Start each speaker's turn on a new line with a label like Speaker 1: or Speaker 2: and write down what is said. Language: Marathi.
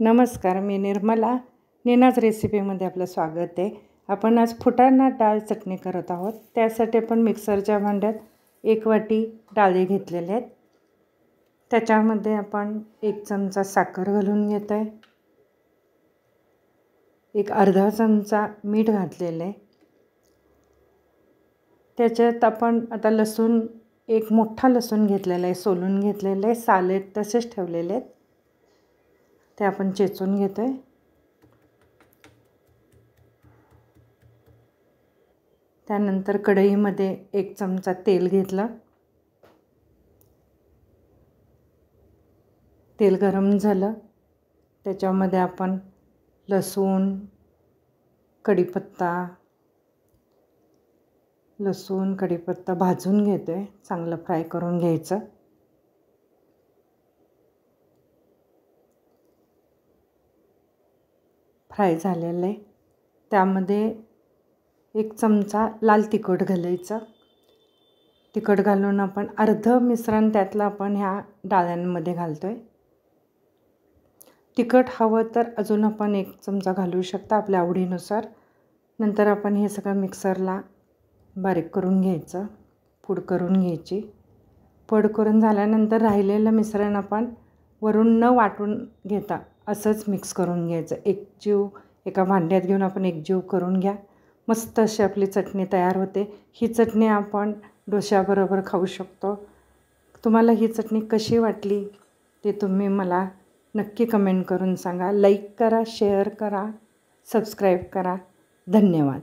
Speaker 1: नमस्कार, मी निर्मला. नीनाज रेसिपीमध्ये आपलं स्वागत आहे. आपण आज फुटाणा डाळ चटणी करत आहोत. त्यासाठी आपण मिक्सरच्या भांड्यात 1 वाटी डाळी घेतलेल्या आहेत. त्याच्यामध्ये आपण 1 चमचा साखर घालून घेतो आहे. एक अर्धा चमचा मीठ घातलेलं आहे. त्याच्यात आपण आता लसूण, एक मोठा लसूण घेतलेला आहे, सोलून घेतलेलं आहे, साले तसेच ठेवलेले आहेत. ते आपण चेचून घेतो आहे. त्यानंतर कढईमध्ये 1 चमचा तेल घेतलं. तेल गरम झालं, त्याच्यामध्ये आपण लसूण, कढीपत्ता भाजून घेतो आहे. चांगलं फ्राय करून घ्यायचं. फ्राय झालेलं आहे. त्यामध्ये 1 चमचा लाल तिखट घालायचं. तिखट घालून आपण अर्धं मिश्रण त्यातलं आपण ह्या डाळ्यांमध्ये घालतो आहे. तिखट हवं तर अजून आपण 1 चमचा घालू शकता आपल्या आवडीनुसार. नंतर आपण हे सगळं मिक्सरला बारीक करून घ्यायचं, पूड करून घ्यायची. पूड करून झाल्यानंतर राहिलेलं मिश्रण आपण वरून न वाटून घेता असंच मिक्स करून घ्यायचं. एकजीव एका भांड्यात घेऊन आपण एकजीव करून घ्या. मस्त अशी आपली चटणी तयार होते. ही चटणी आपण डोश्याबरोबर खाऊ शकतो. तुम्हाला ही चटणी कशी वाटली ते तुम्ही मला नक्की कमेंट करून सांगा. लाईक करा, शेअर करा, सबस्क्राईब करा. धन्यवाद.